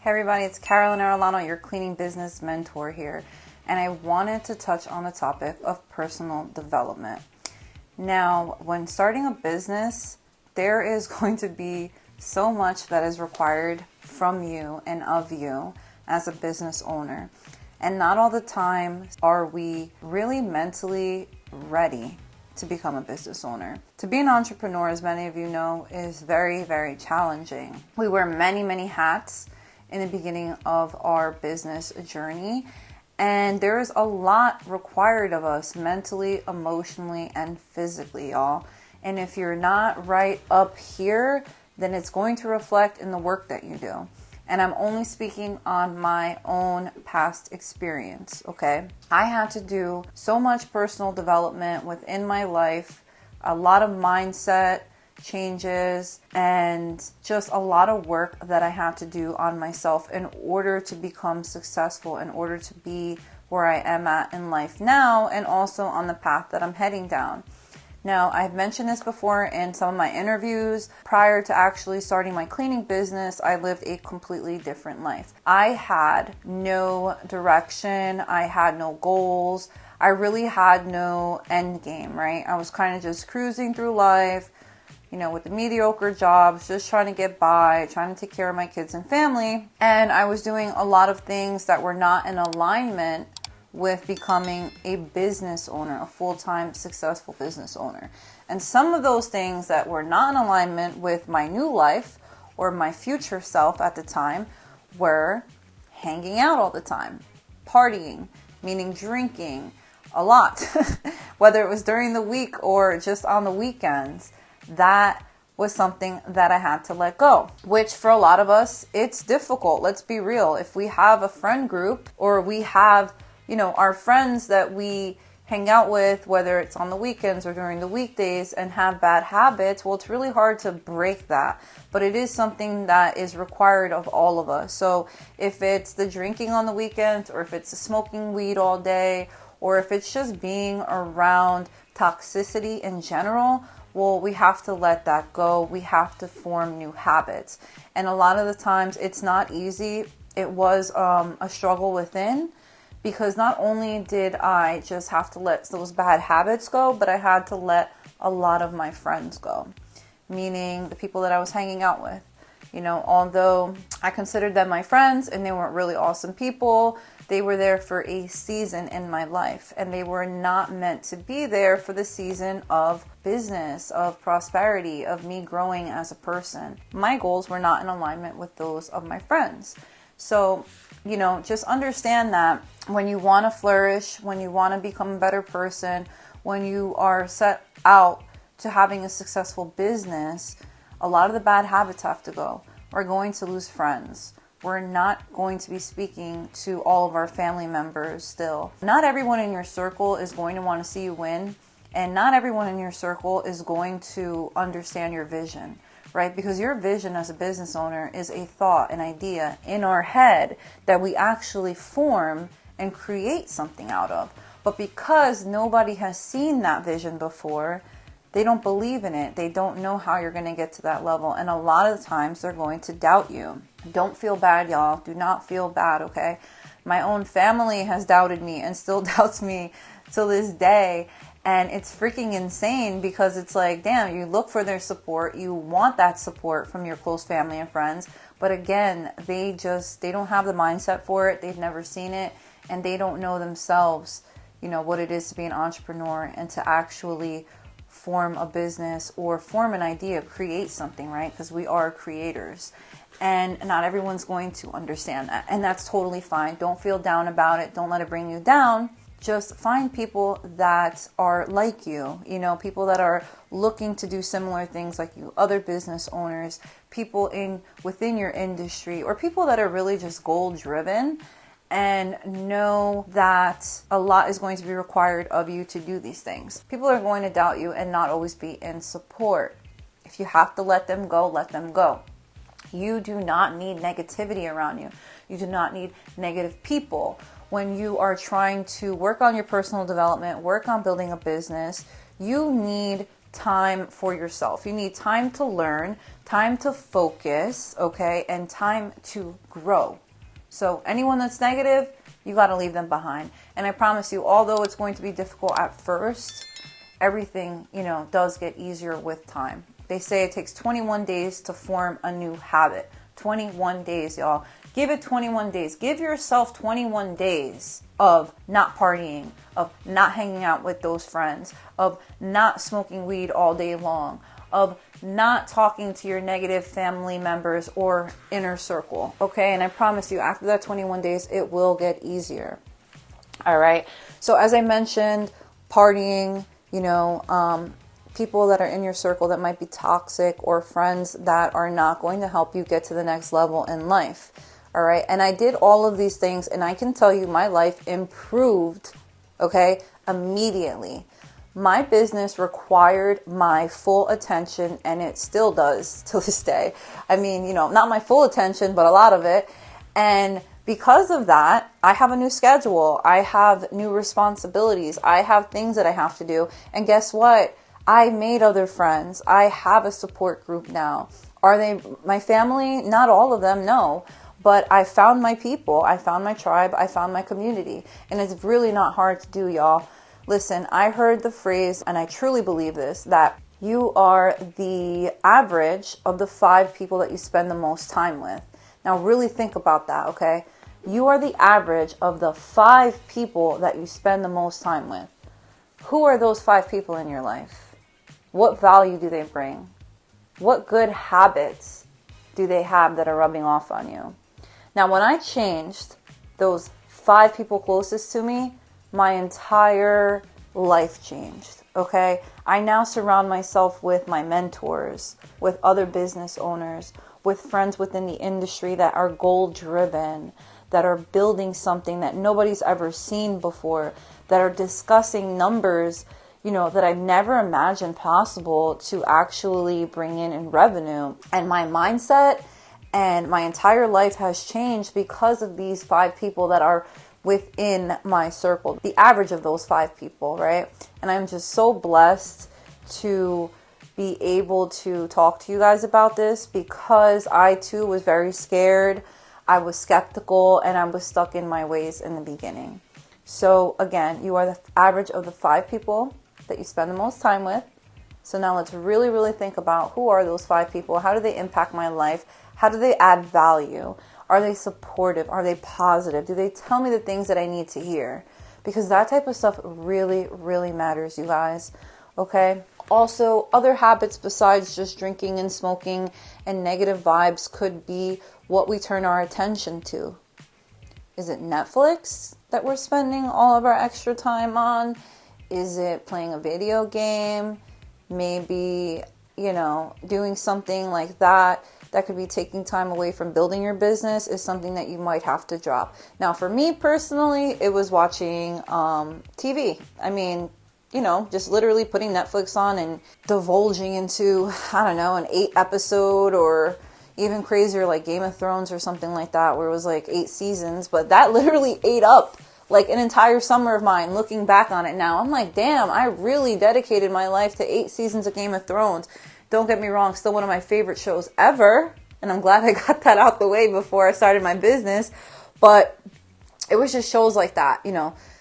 Hey everybody, it's Carolyn Arellano, your cleaning business mentor here, and I wanted to touch on the topic of personal development. Now, when starting a business, there is going to be so much that is required from you and of you as a business owner, and not all the time are we really mentally ready to become a business owner. To be an entrepreneur, as many of you know, is very, very challenging. We wear many, many hats in the beginning of our business journey, and there is a lot required of us mentally, emotionally, and physically, y'all. And if you're not right up here, then it's going to reflect in the work that you do. And I'm only speaking on my own past experience, okay? I had to do so much personal development within my life, a lot of mindset changes, and just a lot of work that I had to do on myself in order to become successful, in order to be where I am at in life now, and also on the path that I'm heading down. Now, I've mentioned this before in some of my interviews. Prior to actually starting my cleaning business, I lived a completely different life. I had no direction. I had no goals. I really had no end game, right? I was kind of just cruising through life, with the mediocre jobs, just trying to get by, trying to take care of my kids and family. And I was doing a lot of things that were not in alignment with becoming a business owner, a full-time successful business owner. And some of those things that were not in alignment with my new life or my future self at the time were hanging out all the time, partying, meaning drinking a lot, whether it was during the week or just on the weekends. That was something that I had to let go, which for a lot of us, it's difficult. Let's be real. If we have a friend group or we have our friends that we hang out with, whether it's on the weekends or during the weekdays, and have bad habits, well, it's really hard to break that. But it is something that is required of all of us. So if it's the drinking on the weekends, or if it's smoking weed all day, or if it's just being around toxicity in general, well, we have to let that go. We have to form new habits. And a lot of the times it's not easy. It was a struggle within, because not only did I just have to let those bad habits go, but I had to let a lot of my friends go, meaning the people that I was hanging out with. Although I considered them my friends and they weren't really awesome people, they were there for a season in my life, and they were not meant to be there for the season of business, of prosperity, of me growing as a person. My goals were not in alignment with those of my friends. So, just understand that when you want to flourish, when you want to become a better person, when you are set out to having a successful business, a lot of the bad habits have to go. We're going to lose friends. We're not going to be speaking to all of our family members still. Not everyone in your circle is going to want to see you win, and not everyone in your circle is going to understand your vision. Right? Because your vision as a business owner is a thought, an idea in our head that we actually form and create something out of. But because nobody has seen that vision before, they don't believe in it. They don't know how you're going to get to that level. And a lot of the times they're going to doubt you. Don't feel bad, y'all. Do not feel bad, okay? My own family has doubted me and still doubts me till this day. And it's freaking insane, because it's like, damn, you look for their support. You want that support from your close family and friends. But again, they don't have the mindset for it. They've never seen it. And they don't know themselves, what it is to be an entrepreneur and to actually form a business or form an idea, create something, right? Because we are creators. And not everyone's going to understand that. And that's totally fine. Don't feel down about it. Don't let it bring you down. Just find people that are like you, people that are looking to do similar things like you, other business owners, people within your industry, or people that are really just goal driven and know that a lot is going to be required of you to do these things. People are going to doubt you and not always be in support. If you have to let them go, let them go. You do not need negativity around you. You do not need negative people. When you are trying to work on your personal development, work on building a business, you need time for yourself. You need time to learn, time to focus, okay, and time to grow. So anyone that's negative, you got to leave them behind. And I promise you, although it's going to be difficult at first, everything, does get easier with time. They say it takes 21 days to form a new habit. 21 days, y'all. Give it 21 days. Give yourself 21 days of not partying, of not hanging out with those friends, of not smoking weed all day long, of not talking to your negative family members or inner circle. Okay? And I promise you, after that 21 days, it will get easier. All right? So as I mentioned, partying, people that are in your circle that might be toxic, or friends that are not going to help you get to the next level in life. All right. And I did all of these things, and I can tell you my life improved, okay, immediately. My business required my full attention, and it still does to this day. I mean, not my full attention, but a lot of it. And because of that, I have a new schedule. I have new responsibilities. I have things that I have to do. And guess what? I made other friends. I have a support group now. Are they my family? Not all of them, no. But I found my people. I found my tribe. I found my community. And it's really not hard to do, y'all. Listen, I heard the phrase, and I truly believe this, that you are the average of the 5 people that you spend the most time with. Now really think about that, okay? You are the average of the 5 people that you spend the most time with. Who are those 5 people in your life? What value do they bring? What good habits do they have that are rubbing off on you? Now, when I changed those 5 people closest to me, my entire life changed, okay? I now surround myself with my mentors, with other business owners, with friends within the industry that are goal-driven, that are building something that nobody's ever seen before, that are discussing numbers that I never imagined possible to actually bring in revenue. And my mindset and my entire life has changed because of these 5 people that are within my circle, the average of those 5 people, right? And I'm just so blessed to be able to talk to you guys about this, because I too was very scared. I was skeptical, and I was stuck in my ways in the beginning. So again, you are the average of the 5 people that you spend the most time with. So now let's really, really think about, who are those 5 people? How do they impact my life? How do they add value? Are they supportive? Are they positive? Do they tell me the things that I need to hear? Because that type of stuff really, really matters, you guys. Okay? Also, other habits besides just drinking and smoking and negative vibes could be what we turn our attention to. Is it Netflix that we're spending all of our extra time on? Is it playing a video game? Maybe, doing something like that could be taking time away from building your business, is something that you might have to drop. Now, for me personally, it was watching TV. I mean, just literally putting Netflix on and divulging into, an 8 episode, or even crazier like Game of Thrones or something like that, where it was like 8 seasons. But that literally ate up like an entire summer of mine. Looking back on it now, I'm like, damn, I really dedicated my life to 8 seasons of Game of Thrones. Don't get me wrong, still one of my favorite shows ever. And I'm glad I got that out the way before I started my business. But it was just shows like that,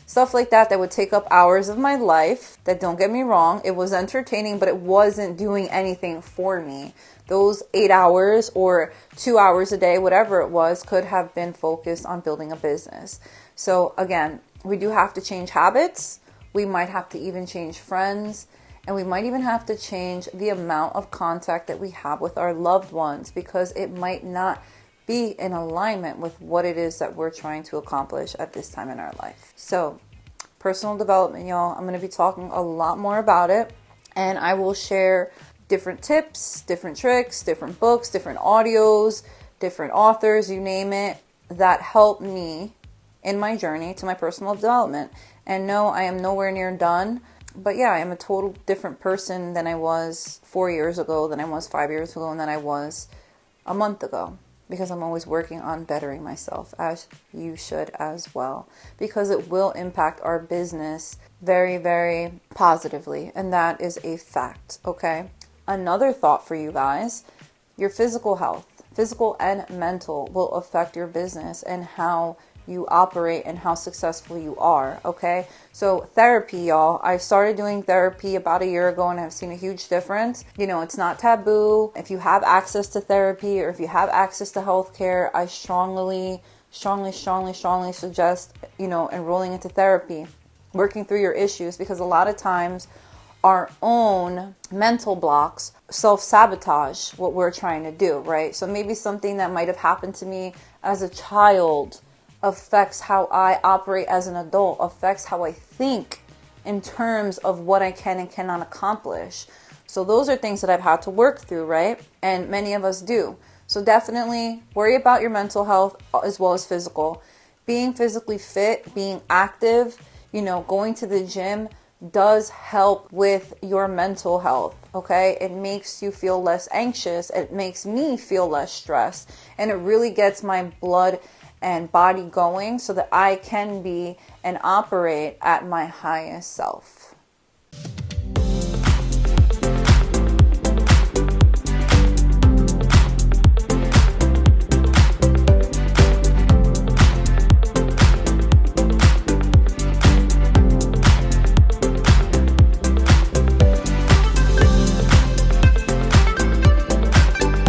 stuff like that would take up hours of my life. That, don't get me wrong, it was entertaining, but it wasn't doing anything for me. Those 8 hours or 2 hours a day, whatever it was, could have been focused on building a business. So again, we do have to change habits. We might have to even change friends. And we might even have to change the amount of contact that we have with our loved ones, because it might not be in alignment with what it is that we're trying to accomplish at this time in our life. So, personal development, y'all. I'm going to be talking a lot more about it. And I will share different tips, different tricks, different books, different audios, different authors, you name it, that help me in my journey to my personal development. And no, I am nowhere near done. But yeah, I am a total different person than I was 4 years ago, than I was 5 years ago, and than I was a month ago. because I'm always working on bettering myself, as you should as well, because it will impact our business very, very positively. And that is a fact. Okay. Another thought for you guys, your physical health, physical and mental, will affect your business and how you operate and how successful you are. Okay. So therapy, y'all, I started doing therapy about a year ago and I've seen a huge difference. You know, it's not taboo. If you have access to therapy or if you have access to healthcare, I strongly suggest, enrolling into therapy, working through your issues, because a lot of times our own mental blocks self-sabotage what we're trying to do, right? So maybe something that might have happened to me as a child affects how I operate as an adult, affects how I think in terms of what I can and cannot accomplish. So those are things that I've had to work through, right? And many of us do. So definitely worry about your mental health as well as physical. Being physically fit, being active, going to the gym does help with your mental health, okay? It makes you feel less anxious. It makes me feel less stressed. And it really gets my blood and body going so that I can be and operate at my highest self.